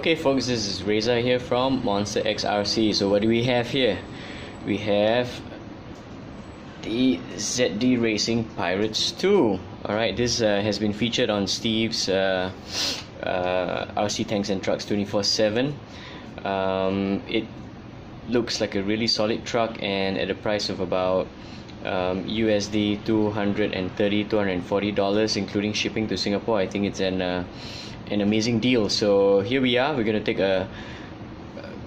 Okay folks, this is Reza here from Monster XRC. So what do we have here? We have the ZD Racing Pirates 2. Alright, this has been featured on Steve's RC Tanks and Trucks 24/7. It looks like a really solid truck, and at a price of about USD $230-240, including shipping to Singapore. I think it's an amazing deal. So here we are. We're going to take a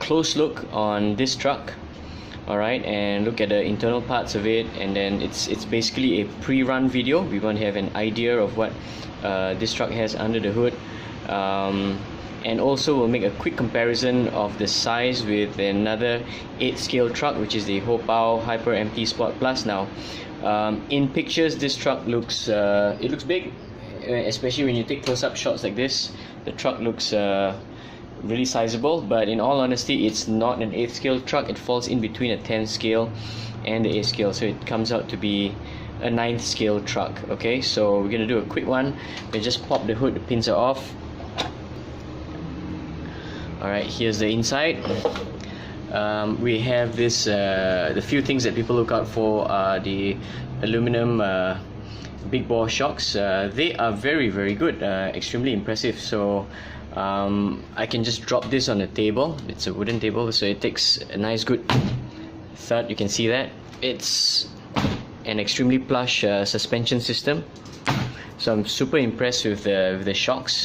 close look on this truck, alright, and look at the internal parts of it, and then it's basically a pre-run video. We want to have an idea of what this truck has under the hood, and also we'll make a quick comparison of the size with another 8 scale truck, which is the Hobao Hyper MT Sport Plus. Now in pictures this truck looks it looks big, especially when you take close-up shots like this. The truck looks really sizable, but in all honesty it's not an 8th scale truck. It falls in between a 10th scale and the 8th scale, so it comes out to be a 9th scale truck. Okay, so we're gonna do a quick one. We just pop the hood, the pins are off. Alright, here's the inside. We have this, the few things that people look out for are the aluminum big bore shocks. They are very good, extremely impressive. So I can just drop this on the table. It's a wooden table, so it takes a nice good thud. You can see that it's an extremely plush suspension system, so I'm super impressed with the shocks.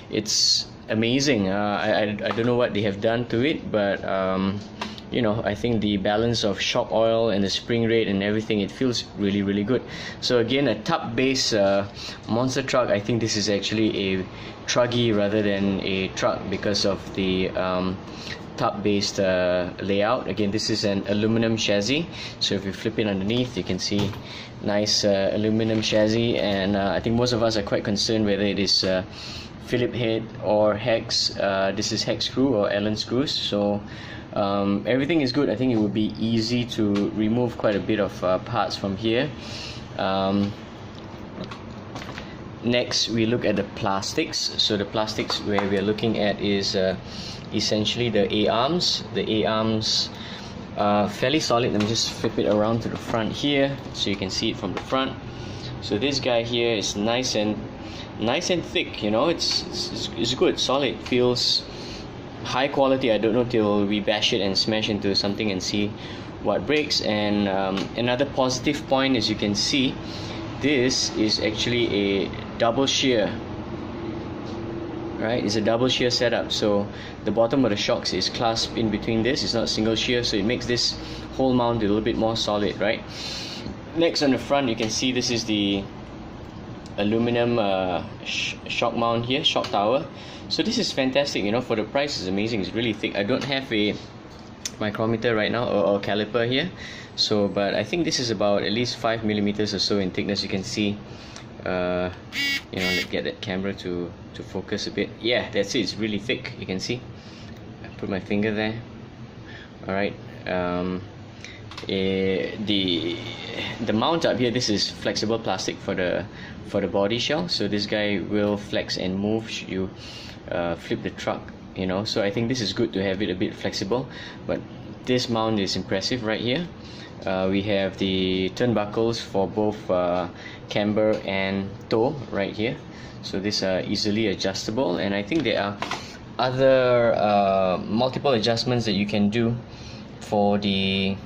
It's amazing. I don't know what they have done to it, but you know, I think the balance of shock oil and the spring rate and everything, it feels really good. So again, a tub base monster truck. I think this is actually a truggy rather than a truck because of the tub based layout. Again, this is an aluminum chassis, so if you flip it underneath, you can see nice aluminum chassis. And I think most of us are quite concerned whether it is Phillip head or hex. This is hex screw or Allen screws, so everything is good. I think it would be easy to remove quite a bit of parts from here. Next we look at the plastics. So the plastics where we are looking at is essentially the A-arms. The A-arms are fairly solid. Let me just flip it around to the front here so you can see it from the front. So this guy here is nice and thick, you know. It's good, solid, feels high quality. I don't know till we bash it and smash into something and see what breaks. And another positive point, as you can see, this is actually a double shear, right? It's a double shear setup, so the bottom of the shocks is clasped in between this. It's not single shear, so it makes this whole mount a little bit more solid, right? Next, on the front, you can see this is the aluminum shock mount here, shock tower. So this is fantastic, you know, for the price. It's amazing. It's really thick. I don't have a micrometer right now or caliper here, so but I think this is about at least 5 millimeters or so in thickness. You can see you know, let's get that camera to focus a bit. Yeah, that's it. It's really thick. You can see. I put my finger there. Alright, the mount up here, this is flexible plastic for the body shell, so this guy will flex and move should you flip the truck, you know. So I think this is good to have it a bit flexible, but this mount is impressive right here. We have the turnbuckles for both camber and toe right here, so these are easily adjustable, and I think there are other multiple adjustments that you can do for the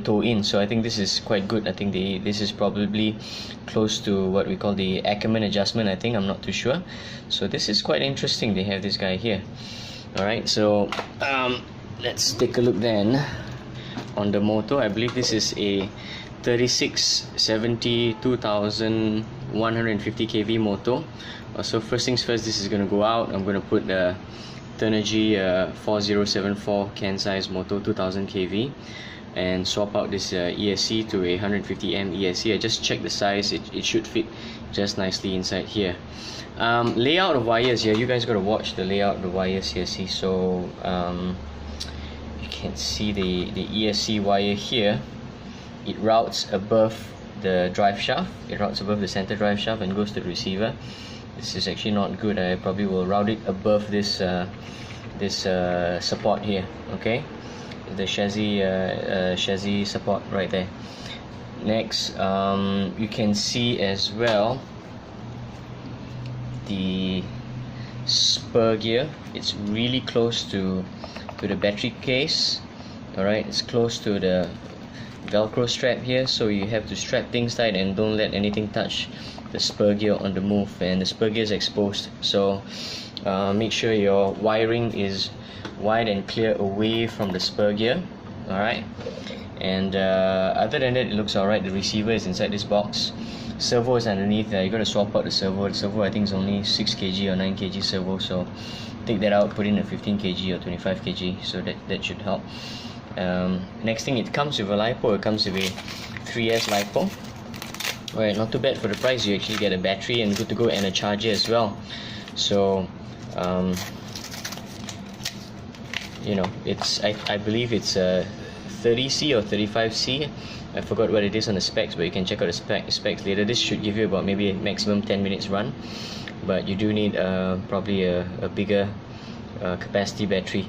toe in. So I think this is quite good. I think this is probably close to what we call the Ackerman adjustment, I think. I'm not too sure. So this is quite interesting. They have this guy here. Alright, so let's take a look then on the motor. I believe this is a 3670 2150 kV motor. So first things first, this is going to go out. I'm going to put the Turnigy 4074 can size motor 2000 kV and swap out this ESC to a 150M ESC. I just checked the size. It should fit just nicely inside here. Layout of wires here, you guys got to watch the layout of the wires here. See, so you can see the ESC wire here. It routes above the drive shaft. It routes above the center drive shaft and goes to the receiver. This is actually not good. I probably will route it above this support here. Okay, the chassis support right there. Next, you can see as well the spur gear. It's really close to the battery case. Alright, it's close to the Velcro strap here, so you have to strap things tight and don't let anything touch the spur gear on the move, and the spur gear is exposed, so make sure your wiring is wide and clear away from the spur gear. Alright, and other than that, it looks alright. The receiver is inside this box. Servo is underneath. You got to swap out the servo. The servo I think is only 6 kg or 9 kg servo, so take that out, put in a 15 kg or 25 kg, so that should help. Next thing, it comes with a LiPo. It comes with a 3S LiPo. Alright, not too bad for the price. You actually get a battery and good to go, and a charger as well. So you know, it's I believe it's a 30C or 35C. I forgot what it is on the specs, but you can check out the specs later. This should give you about maybe a maximum 10 minutes run, but you do need probably a bigger capacity battery.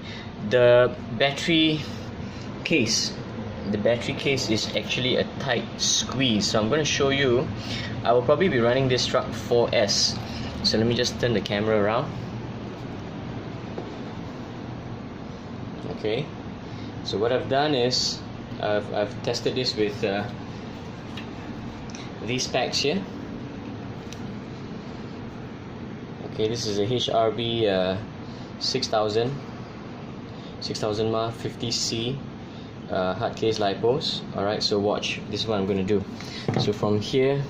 The battery case is actually a tight squeeze, so I'm going to show you. I will probably be running this truck 4S, so let me just turn the camera around. Okay, so what I've done is I've tested this with these packs here. Okay, this is a HRB 6000 mAh 50C hard case LiPos. Alright, so watch, this is what I'm going to do. So from here,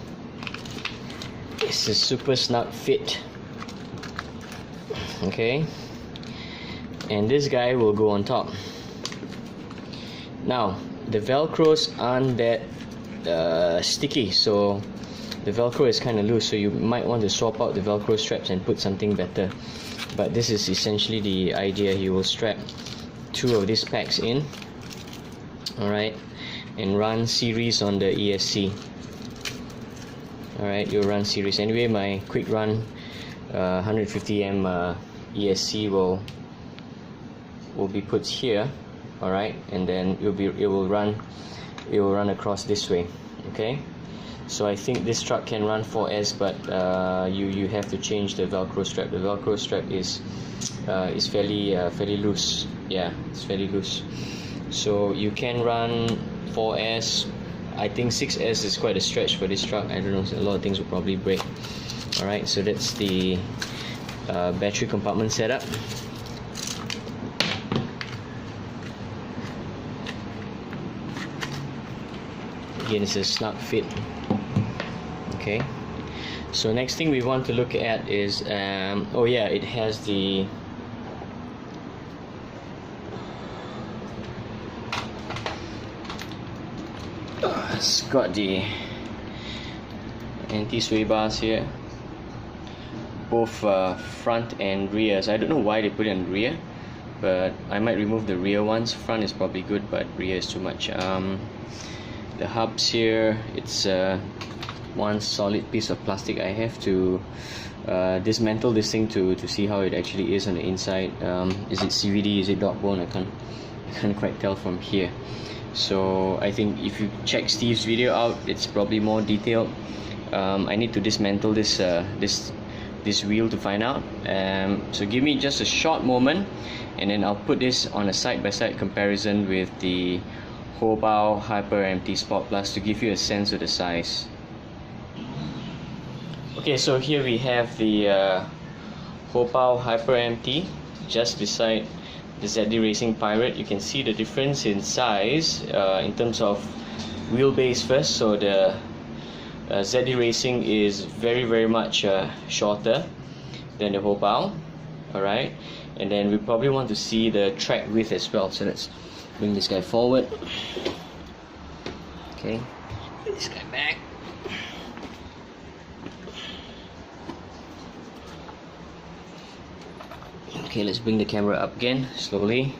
it's a super snug fit. Okay, and this guy will go on top. Now, the velcros aren't that sticky, so the velcro is kind of loose, so you might want to swap out the velcro straps and put something better. But this is essentially the idea. You will strap 2 of these packs in, alright, and run series on the ESC. Alright, you'll run series. Anyway, my quick run 150M ESC will be put here. Alright, and then it will run across this way. Okay, so I think this truck can run 4S, but you have to change the velcro strap. The velcro strap is fairly loose. Yeah, it's fairly loose, so you can run 4S. I think 6S is quite a stretch for this truck. I don't know, a lot of things will probably break. Alright, so that's the battery compartment setup. Again, it's a snug fit. Okay, so next thing we want to look at is oh yeah, it has the it's got the anti-sway bars here, both front and rear. So I don't know why they put it on rear, but I might remove the rear ones. Front is probably good, but rear is too much. The hubs here, it's one solid piece of plastic. I have to dismantle this thing to see how it actually is on the inside. Is it CVD, is it dog bone? I can't quite tell from here. So I think if you check Steve's video out, it's probably more detailed. I need to dismantle this wheel to find out. So give me just a short moment, and then I'll put this on a side-by-side comparison with the Hobao Hyper MT Sport Plus to give you a sense of the size. Okay, so here we have the Hobao Hyper MT just beside the ZD Racing Pirate. You can see the difference in size in terms of wheelbase first. So the ZD Racing is very much shorter than the Hobao. Alright, and then we probably want to see the track width as well. So let's bring this guy forward. Okay, bring this guy back. Okay, let's bring the camera up again slowly.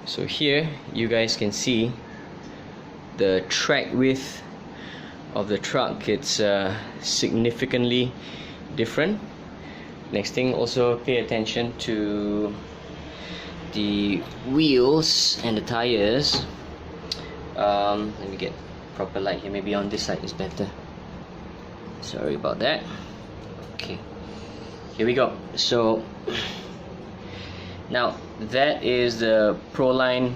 So here you guys can see the track width of the truck. It's significantly different. Next thing, also pay attention to the wheels and the tires. Let me get proper light here. Maybe on this side is better. Sorry about that. Okay, here we go. So now that is the Proline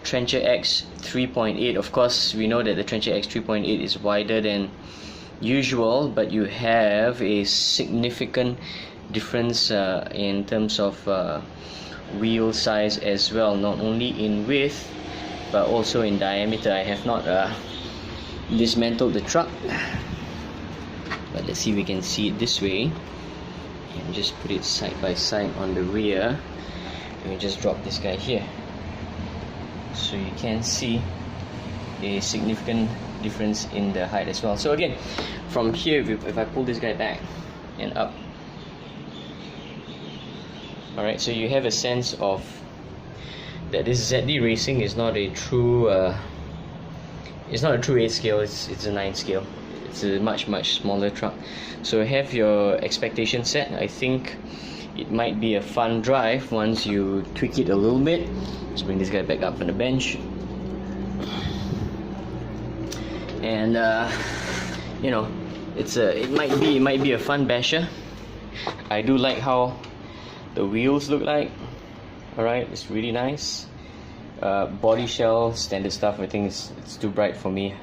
Trencher X 3.8. Of course, we know that the Trencher X 3.8 is wider than usual, but you have a significant difference in terms of wheel size as well, not only in width but also in diameter. I have not dismantled the truck, but let's see if we can see it this way, and just put it side by side on the rear, and we just drop this guy here, so you can see a significant difference in the height as well. So again, from here, if I pull this guy back and up, alright, so you have a sense of that this ZD Racing is not a true it's not a true 8 scale, it's a 9 scale. It's a much smaller truck. So have your expectation set. I think it might be a fun drive once you tweak it a little bit. Let's bring this guy back up on the bench. And you know, it might be a fun basher. I do like how the wheels look like. Alright, it's really nice. Body shell, standard stuff. I think it's too bright for me.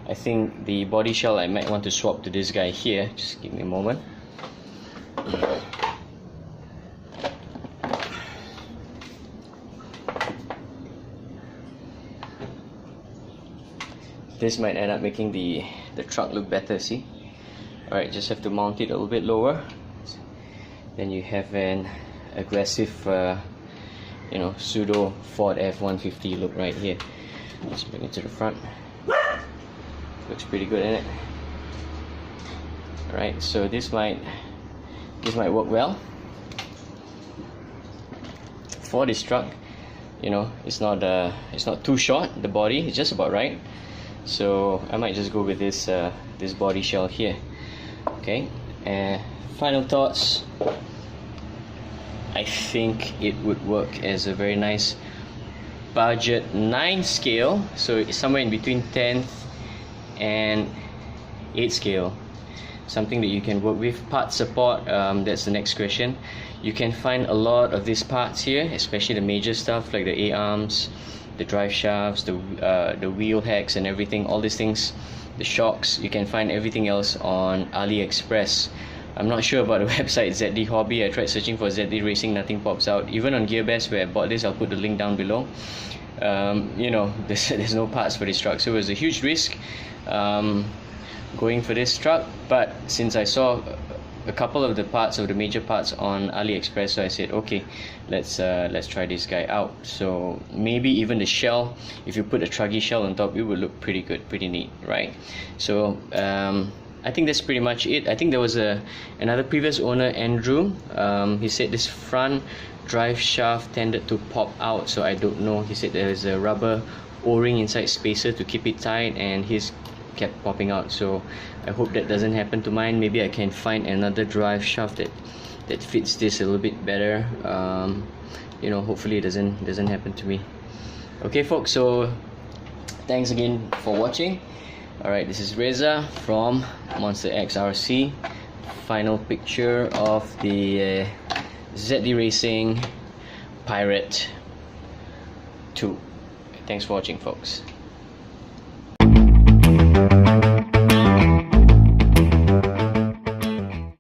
I think the body shell I might want to swap to this guy here. Just give me a moment. This might end up making the truck look better, see? Alright, just have to mount it a little bit lower. Then you have an aggressive you know, pseudo Ford F-150 look right here. Let's bring it to the front. Looks pretty good, isn't it? Alright, so this might work well for this truck. You know, it's not too short, the body is just about right. So I might just go with this this body shell here. Okay, final thoughts. I think it would work as a very nice budget 9 scale, so it's somewhere in between 10th and 8 scale. Something that you can work with. Part support, that's the next question. You can find a lot of these parts here, especially the major stuff like the A-arms, the drive shafts, the wheel hacks and everything, all these things, the shocks. You can find everything else on AliExpress. I'm not sure about the website ZD Hobby. I tried searching for ZD Racing, nothing pops out. Even on GearBest where I bought this, I'll put the link down below. You know, there's no parts for this truck, so it was a huge risk going for this truck. But since I saw a couple of the parts, of the major parts on AliExpress, so I said, okay, let's try this guy out. So maybe even the shell, if you put a truggy shell on top, it would look pretty good, pretty neat, right? So I think that's pretty much it. I think there was another previous owner, Andrew. He said this front drive shaft tended to pop out, so I don't know. He said there is a rubber O-ring inside spacer to keep it tight, and his kept popping out. So I hope that doesn't happen to mine. Maybe I can find another drive shaft that fits this a little bit better. You know, hopefully it doesn't happen to me. Okay, folks. So thanks again for watching. Alright, this is Reza from Monster X RC. Final picture of the ZD Racing Pirate 2. Thanks for watching, folks.